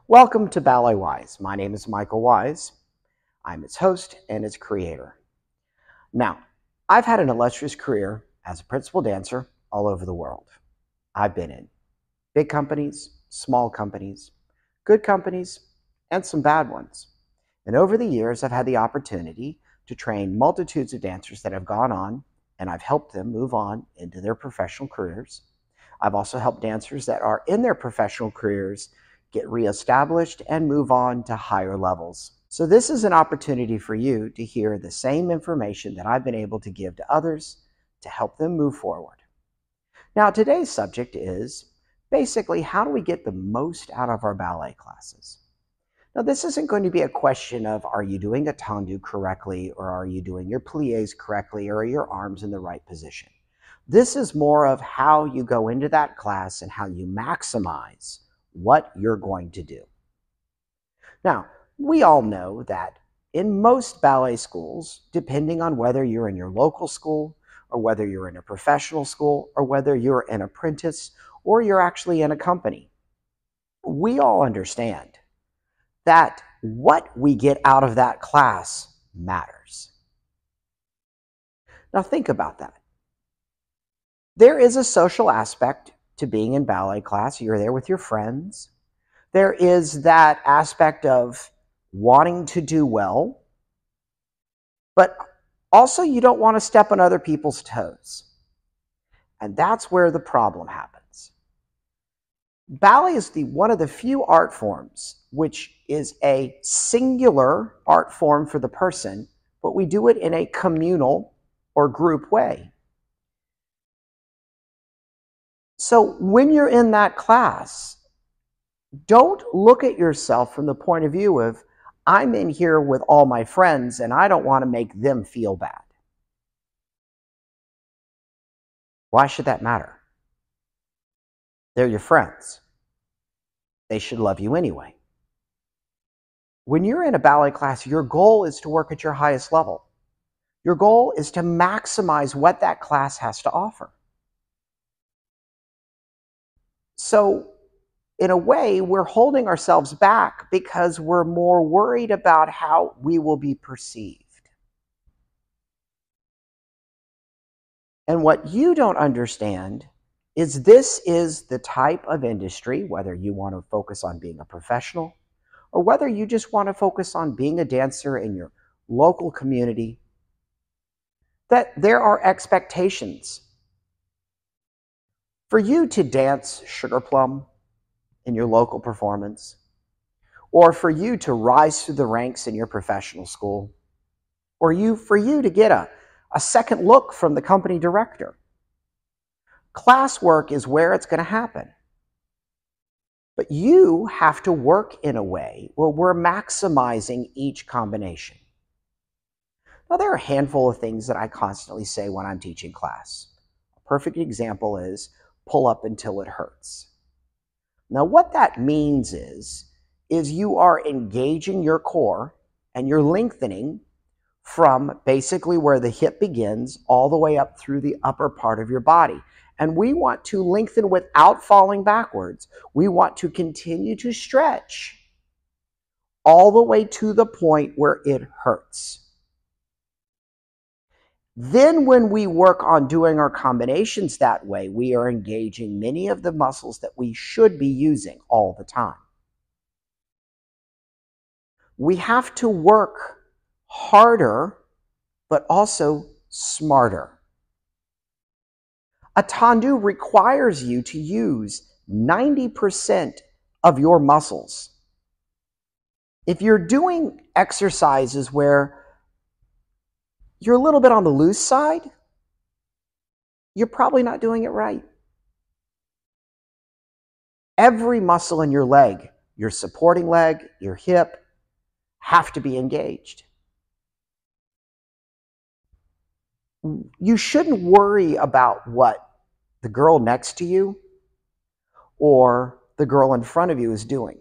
Welcome to BalletWise. My name is Michael Wise. I'm its host and its creator. Now, I've had an illustrious career as a principal dancer all over the world. I've been in big companies, small companies, good companies, and some bad ones. And over the years, I've had the opportunity to train multitudes of dancers that have gone on, and I've helped them move on into their professional careers. I've also helped dancers that are in their professional careers get reestablished and move on to higher levels. So this is an opportunity for you to hear the same information that I've been able to give to others to help them move forward. Now, today's subject is basically how do we get the most out of our ballet classes? Now, this isn't going to be a question of are you doing a tendu correctly, or are you doing your pliés correctly, or are your arms in the right position? This is more of how you go into that class and how you maximize what you're going to do. Now, we all know that in most ballet schools, depending on whether you're in your local school or whether you're in a professional school or whether you're an apprentice or you're actually in a company, we all understand that what we get out of that class matters. Now think about that. There is a social aspect to being in ballet class. You're there with your friends. There is that aspect of wanting to do well, but also you don't want to step on other people's toes. And that's where the problem happens. Ballet is one of the few art forms which is a singular art form for the person, but we do it in a communal or group way. So when you're in that class, don't look at yourself from the point of view of, I'm in here with all my friends and I don't want to make them feel bad. Why should that matter? They're your friends. They should love you anyway. When you're in a ballet class, your goal is to work at your highest level. Your goal is to maximize what that class has to offer. So, in a way, we're holding ourselves back because we're more worried about how we will be perceived. And what you don't understand is this is the type of industry, whether you want to focus on being a professional or whether you just want to focus on being a dancer in your local community, that there are expectations. For you to dance Sugar Plum in your local performance, or for you to rise through the ranks in your professional school, or for you to get a second look from the company director, classwork is where it's going to happen. But you have to work in a way where we're maximizing each combination. Now, there are a handful of things that I constantly say when I'm teaching class. A perfect example is pull up until it hurts. Now, what that means is you are engaging your core and you're lengthening from basically where the hip begins all the way up through the upper part of your body. And we want to lengthen without falling backwards. We want to continue to stretch all the way to the point where it hurts. Then when we work on doing our combinations that way, we are engaging many of the muscles that we should be using all the time. We have to work harder, but also smarter. A tendu requires you to use 90% of your muscles. If you're doing exercises where you're a little bit on the loose side, you're probably not doing it right. Every muscle in your leg, your supporting leg, your hip, have to be engaged. You shouldn't worry about what the girl next to you or the girl in front of you is doing.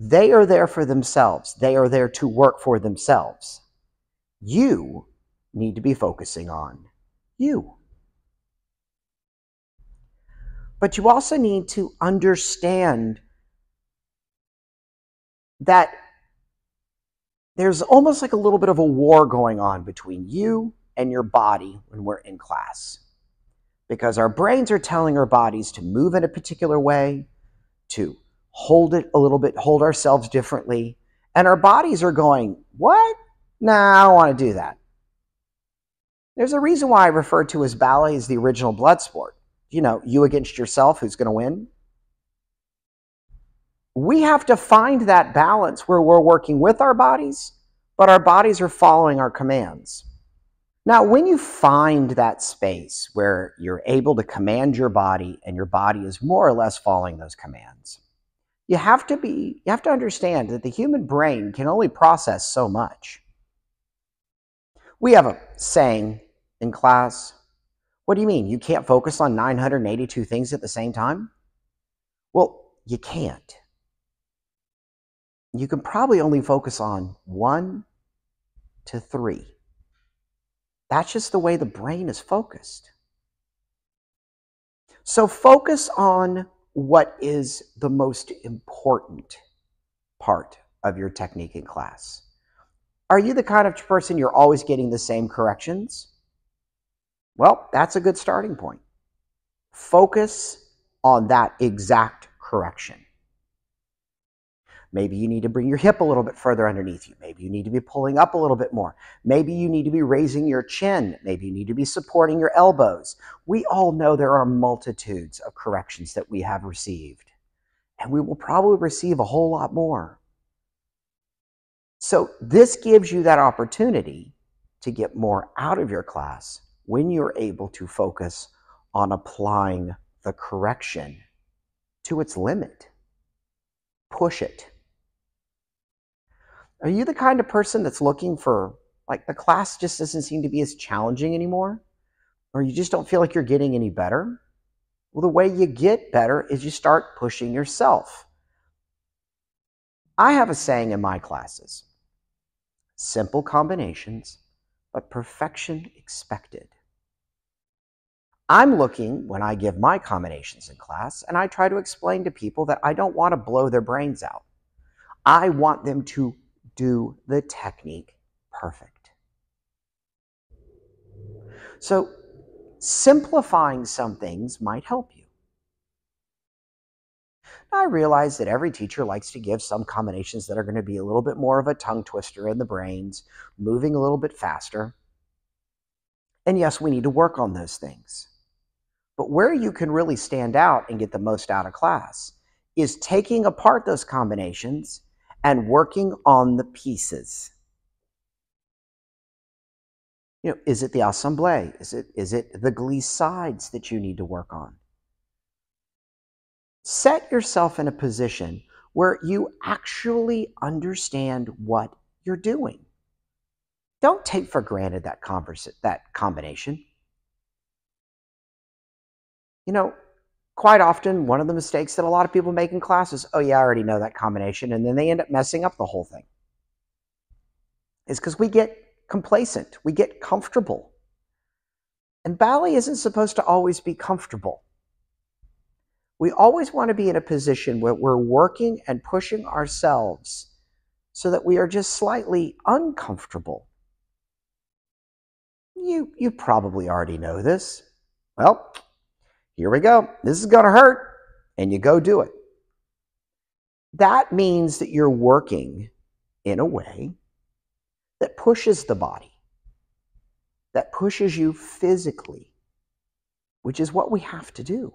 They are there for themselves. They are there to work for themselves. You need to be focusing on you. But you also need to understand that there's almost like a little bit of a war going on between you and your body when we're in class. Because our brains are telling our bodies to move in a particular way, to hold it a little bit, hold ourselves differently. And our bodies are going, what? Nah, I don't want to do that. There's a reason why I refer to as ballet as the original blood sport. You know, you against yourself, who's going to win? We have to find that balance where we're working with our bodies, but our bodies are following our commands. Now, when you find that space where you're able to command your body and your body is more or less following those commands, you have to understand that the human brain can only process so much. We have a saying in class, what do you mean? You can't focus on 982 things at the same time? Well, you can't. You can probably only focus on 1 to 3. That's just the way the brain is focused. So focus on what is the most important part of your technique in class. Are you the kind of person you're always getting the same corrections? Well, that's a good starting point. Focus on that exact correction. Maybe you need to bring your hip a little bit further underneath you. Maybe you need to be pulling up a little bit more. Maybe you need to be raising your chin. Maybe you need to be supporting your elbows. We all know there are multitudes of corrections that we have received, and we will probably receive a whole lot more. So this gives you that opportunity to get more out of your class when you're able to focus on applying the correction to its limit. Push it. Are you the kind of person that's looking for, like, the class just doesn't seem to be as challenging anymore? Or you just don't feel like you're getting any better? Well, the way you get better is you start pushing yourself. I have a saying in my classes, simple combinations, but perfection expected. I'm looking, when I give my combinations in class, and I try to explain to people that I don't want to blow their brains out. I want them to do the technique perfect. So simplifying some things might help you. I realize that every teacher likes to give some combinations that are going to be a little bit more of a tongue twister in the brains, moving a little bit faster. And yes, we need to work on those things. But where you can really stand out and get the most out of class is taking apart those combinations and working on the pieces. You know, is it the assemblée? Is it the glissades that you need to work on? Set yourself in a position where you actually understand what you're doing. Don't take for granted that combination. You know, quite often, one of the mistakes that a lot of people make in class is, oh yeah, I already know that combination, and then they end up messing up the whole thing. It's because we get complacent, we get comfortable. And ballet isn't supposed to always be comfortable. We always want to be in a position where we're working and pushing ourselves so that we are just slightly uncomfortable. You probably already know this. Well, here we go. This is going to hurt, and you go do it. That means that you're working in a way that pushes the body, that pushes you physically, which is what we have to do.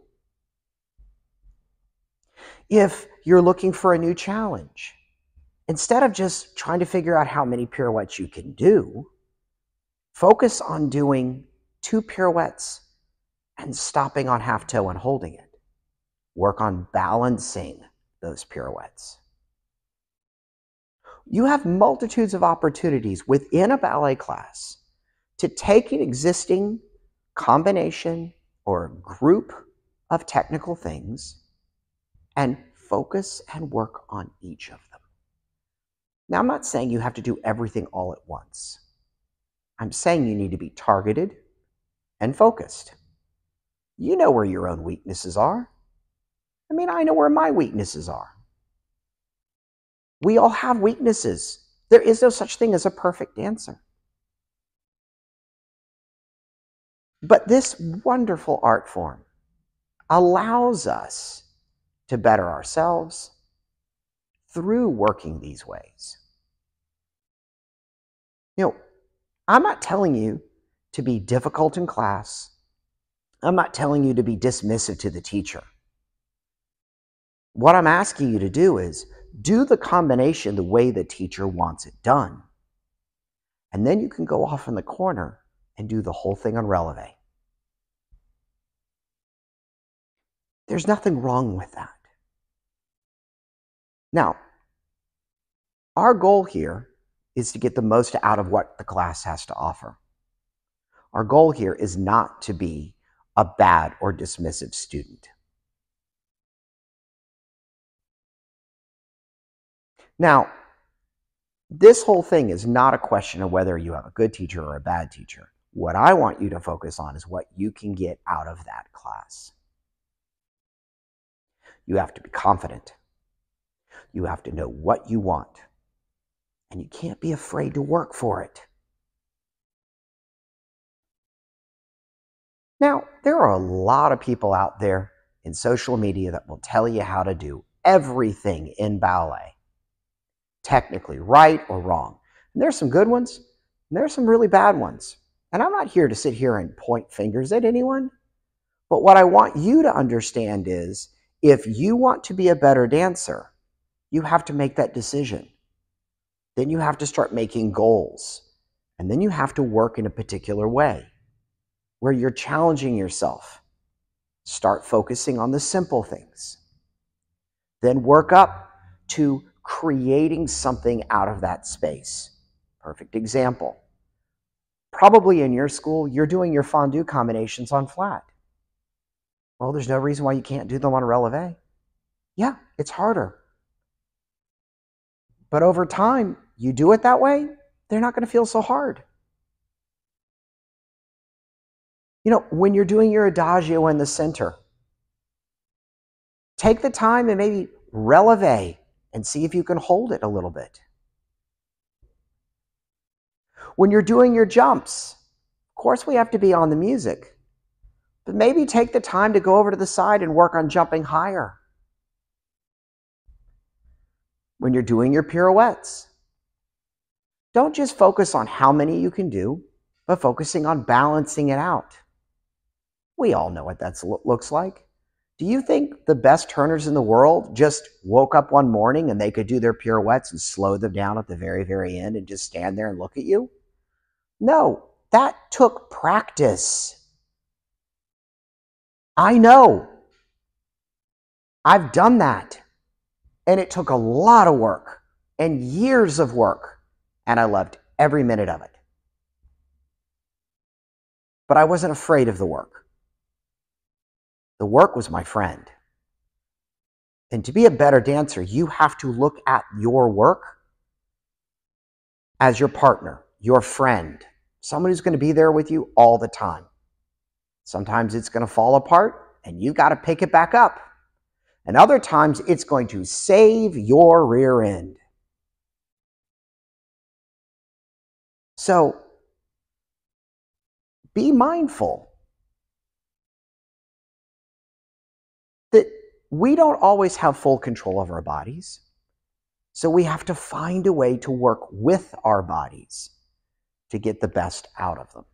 If you're looking for a new challenge, instead of just trying to figure out how many pirouettes you can do, focus on doing 2 pirouettes and stopping on half toe and holding it. Work on balancing those pirouettes. You have multitudes of opportunities within a ballet class to take an existing combination or group of technical things and focus and work on each of them. Now, I'm not saying you have to do everything all at once. I'm saying you need to be targeted and focused. You know where your own weaknesses are. I mean, I know where my weaknesses are. We all have weaknesses. There is no such thing as a perfect dancer. But this wonderful art form allows us to better ourselves through working these ways. I'm not telling you to be difficult in class. I'm not telling you to be dismissive to the teacher. What I'm asking you to do is do the combination the way the teacher wants it done. And then you can go off in the corner and do the whole thing on releve. There's nothing wrong with that. Now, our goal here is to get the most out of what the class has to offer. Our goal here is not to be a bad or dismissive student. Now, this whole thing is not a question of whether you have a good teacher or a bad teacher. What I want you to focus on is what you can get out of that class. You have to be confident. You have to know what you want. And you can't be afraid to work for it. Now, there are a lot of people out there in social media that will tell you how to do everything in ballet, technically right or wrong. And there's some good ones, and there's some really bad ones. And I'm not here to sit here and point fingers at anyone, but what I want you to understand is if you want to be a better dancer, you have to make that decision. Then you have to start making goals, and then you have to work in a particular way where you're challenging yourself. Start focusing on the simple things. Then work up to creating something out of that space. Perfect example. Probably in your school, you're doing your fondue combinations on flat. Well, there's no reason why you can't do them on releve. Yeah, it's harder. But over time, you do it that way, they're not going to feel so hard. When you're doing your adagio in the center, take the time and maybe releve and see if you can hold it a little bit. When you're doing your jumps, of course we have to be on the music, but maybe take the time to go over to the side and work on jumping higher. When you're doing your pirouettes, don't just focus on how many you can do, but focusing on balancing it out. We all know what that looks like. Do you think the best turners in the world just woke up one morning and they could do their pirouettes and slow them down at the very, very end and just stand there and look at you? No, that took practice. I know. I've done that. And it took a lot of work and years of work. And I loved every minute of it. But I wasn't afraid of the work. The work was my friend. And to be a better dancer, you have to look at your work as your partner, your friend, someone who's going to be there with you all the time. Sometimes it's going to fall apart and you got to pick it back up. And other times it's going to save your rear end. So be mindful that we don't always have full control of our bodies. So we have to find a way to work with our bodies to get the best out of them.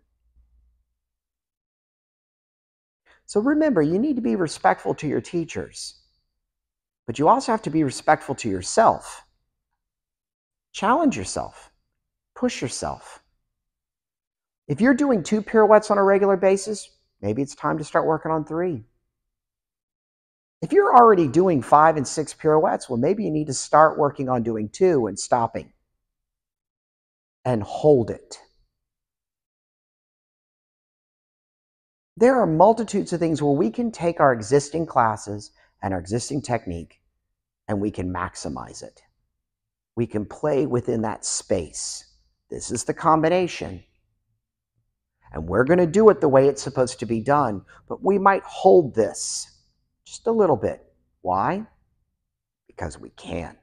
So remember, you need to be respectful to your teachers, but you also have to be respectful to yourself. Challenge yourself. Push yourself. If you're doing 2 pirouettes on a regular basis, maybe it's time to start working on 3. If you're already doing 5 and 6 pirouettes, well, maybe you need to start working on doing 2 and stopping. And hold it. There are multitudes of things where we can take our existing classes and our existing technique and we can maximize it. We can play within that space. This is the combination. And we're going to do it the way it's supposed to be done, but we might hold this just a little bit. Why? Because we can.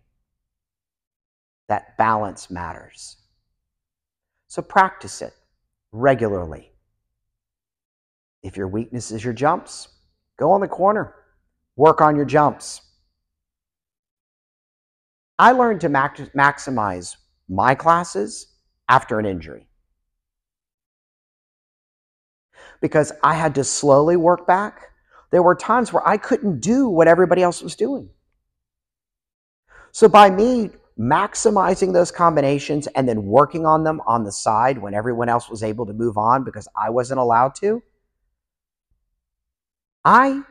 that balance matters. So practice it regularly. If your weakness is your jumps, go on the corner. Work on your jumps. I learned to maximize my classes after an injury because I had to slowly work back. There were times where I couldn't do what everybody else was doing. So by me maximizing those combinations and then working on them on the side when everyone else was able to move on because I wasn't allowed to, I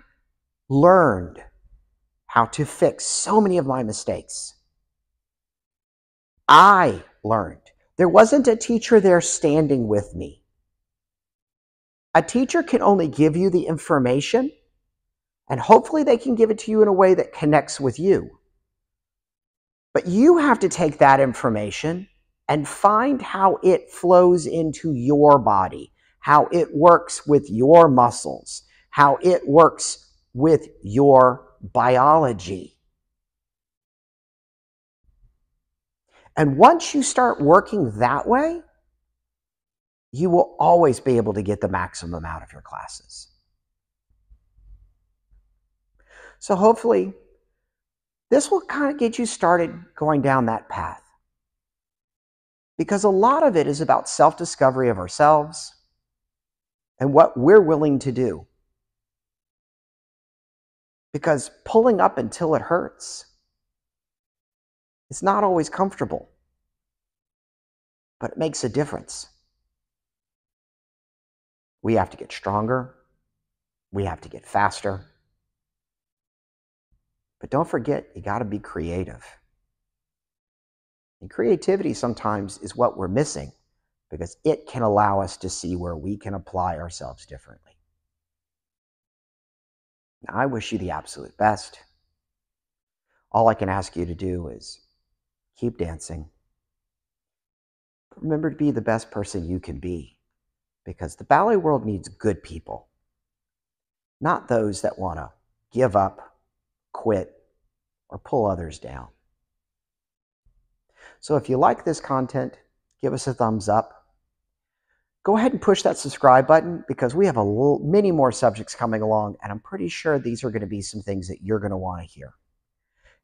learned how to fix so many of my mistakes. I learned. There wasn't a teacher there standing with me. A teacher can only give you the information, and hopefully they can give it to you in a way that connects with you. But you have to take that information and find how it flows into your body, how it works with your muscles, how it works with your biology. And once you start working that way, you will always be able to get the maximum out of your classes. So hopefully, this will kind of get you started going down that path. Because a lot of it is about self-discovery of ourselves and what we're willing to do. Because pulling up until it hurts, it's not always comfortable, but it makes a difference. We have to get stronger. We have to get faster. But don't forget, you got to be creative. And creativity sometimes is what we're missing because it can allow us to see where we can apply ourselves differently. Now, I wish you the absolute best. All I can ask you to do is keep dancing. Remember to be the best person you can be, because the ballet world needs good people, not those that want to give up, quit, or pull others down. So if you like this content, give us a thumbs up. Go ahead and push that subscribe button because we have many more subjects coming along, and I'm pretty sure these are going to be some things that you're going to want to hear.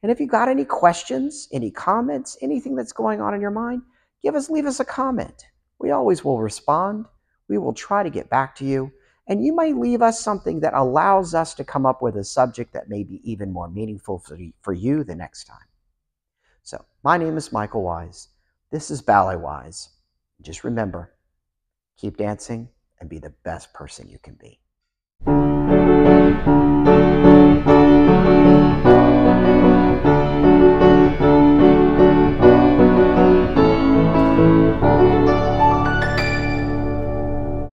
And if you got any questions, any comments, anything that's going on in your mind, leave us a comment. We always will respond. We will try to get back to you. And you may leave us something that allows us to come up with a subject that may be even more meaningful for you the next time. So, my name is Michael Wise. This is BalletWise. Just remember, keep dancing and be the best person you can be.